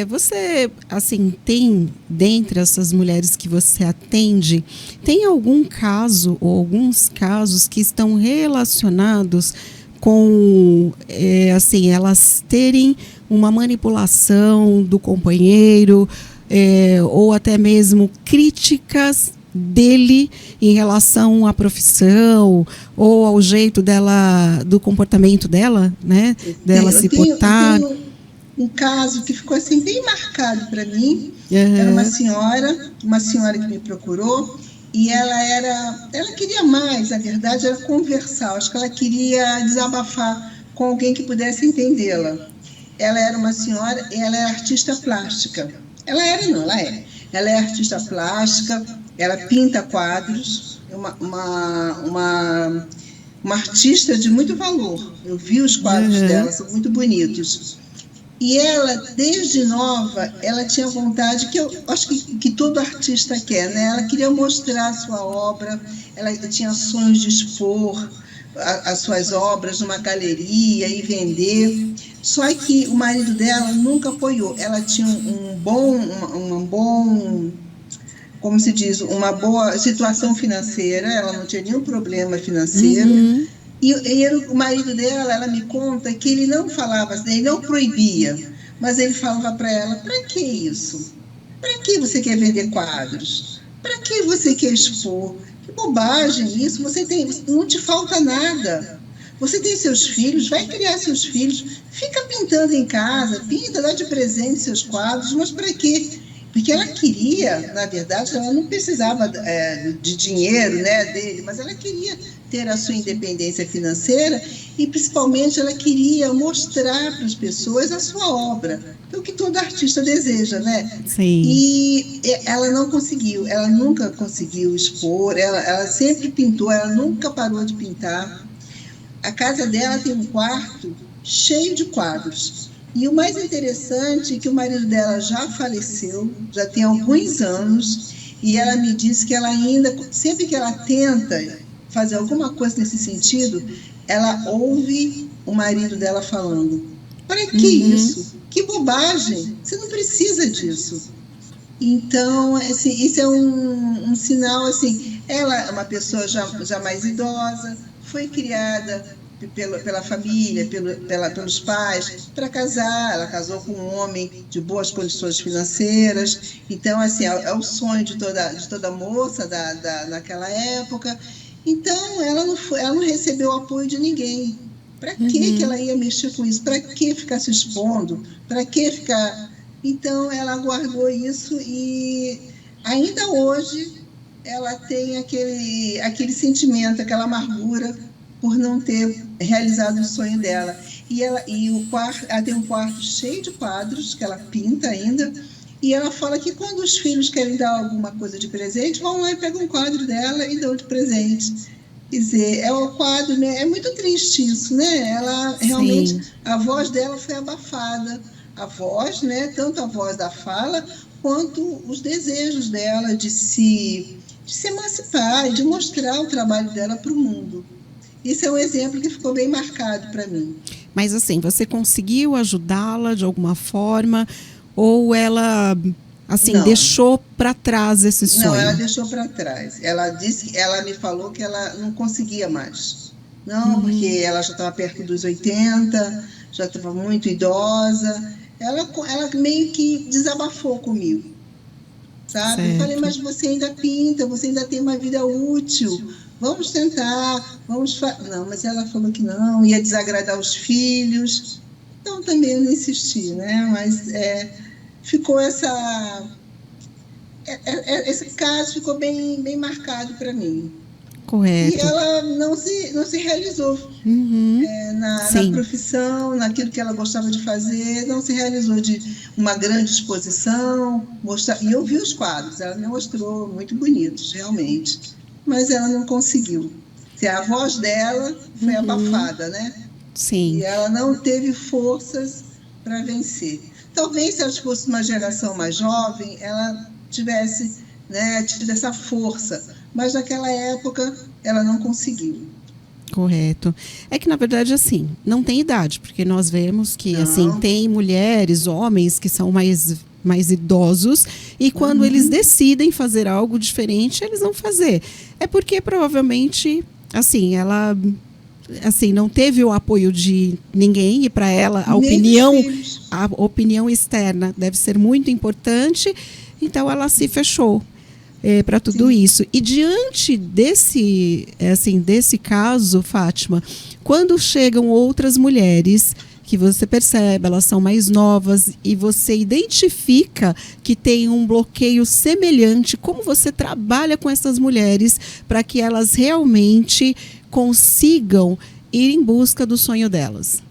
Você, assim, tem, dentre essas mulheres que você atende, tem algum caso ou alguns casos que estão relacionados com, assim, elas terem uma manipulação do companheiro, ou até mesmo críticas dele em relação à profissão ou ao jeito dela, do comportamento dela, né? Dela se portar. Eu tenho um caso que ficou assim bem marcado para mim. Era uma senhora que me procurou e ela queria mais, na verdade, era conversar. Acho que ela queria desabafar com alguém que pudesse entendê-la. Ela era uma senhora e ela é artista plástica. Ela era, não, ela é. Ela é artista plástica, ela pinta quadros, é uma artista de muito valor. Eu vi os quadros dela, são muito bonitos. E ela, desde nova, ela tinha vontade, que eu acho que todo artista quer, né? Ela queria mostrar a sua obra, ela tinha sonhos de expor as suas obras numa galeria e vender. Só que o marido dela nunca apoiou. Ela tinha como se diz, uma boa situação financeira, ela não tinha nenhum problema financeiro. O marido dela, ela me conta que ele não falava, ele não proibia, mas ele falava para ela: para que isso? Para que você quer vender quadros? Para que você quer expor? Que bobagem isso, não te falta nada. Você tem seus filhos, vai criar seus filhos, fica pintando em casa, pinta, dá de presente seus quadros, mas para quê? Porque ela queria, na verdade, ela não precisava de dinheiro, né, dele, mas ela queria ter a sua independência financeira e, principalmente, ela queria mostrar para as pessoas a sua obra, que é o que todo artista deseja, né? Sim. E ela não conseguiu, ela nunca conseguiu expor, ela sempre pintou, ela nunca parou de pintar. A casa dela tem um quarto cheio de quadros. E o mais interessante é que o marido dela já faleceu, já tem alguns anos, e ela me disse que ela ainda, sempre que ela tenta fazer alguma coisa nesse sentido, ela ouve o marido dela falando: para que isso? Que bobagem, você não precisa disso. Então, assim, isso é um sinal, assim, ela é uma pessoa já mais idosa, foi criada pela família, pelos pais, para casar. Ela casou com um homem de boas condições financeiras. Então, assim, é o sonho de toda moça naquela época. Então, ela não recebeu apoio de ninguém. Para que ela ia mexer com isso? Para que ficar se expondo? Para que ficar... Então, ela guardou isso e ainda hoje ela tem aquele sentimento, aquela amargura por não ter realizado o sonho dela. Ela tem um quarto cheio de quadros que ela pinta ainda, e ela fala que quando os filhos querem dar alguma coisa de presente, vão lá e pegam um quadro dela e dão de presente. Quer dizer, é o quadro, né? É muito triste isso, né? Ela realmente, a voz dela foi abafada. A voz, né? Tanto a voz da fala, quanto os desejos dela de se emancipar e de mostrar o trabalho dela para o mundo. Isso é um exemplo que ficou bem marcado para mim. Mas assim, você conseguiu ajudá-la de alguma forma? Ou ela, assim, deixou para trás esse sonho? Não, ela deixou para trás. Ela me falou que ela não conseguia mais. Não, porque ela já estava perto dos 80, já estava muito idosa. Ela meio que desabafou comigo, sabe? Certo. Eu falei: mas você ainda pinta, você ainda tem uma vida útil, vamos tentar, Não, mas ela falou que não, ia desagradar os filhos. Então também eu não insisti, né? Mas ficou esse caso ficou bem marcado para mim. Correto. E ela não se realizou na profissão, naquilo que ela gostava de fazer, não se realizou de uma grande exposição. E eu vi os quadros, ela me mostrou, muito bonitos, realmente. Mas ela não conseguiu. A voz dela foi abafada, né? Sim. E ela não teve forças para vencer. Talvez, se ela fosse uma geração mais jovem, ela tivesse, né, tido essa força. Mas naquela época ela não conseguiu. Correto. É que, na verdade, assim, não tem idade, porque nós vemos que, Não. assim, tem mulheres, homens que são mais idosos e quando eles decidem fazer algo diferente, eles vão fazer. É porque, provavelmente, assim, ela... assim, não teve o apoio de ninguém e para ela a opinião externa deve ser muito importante, então ela se fechou para tudo isso. E diante desse caso, Fátima, quando chegam outras mulheres que você percebe, elas são mais novas e você identifica que tem um bloqueio semelhante, como você trabalha com essas mulheres para que elas realmente consigam ir em busca do sonho delas?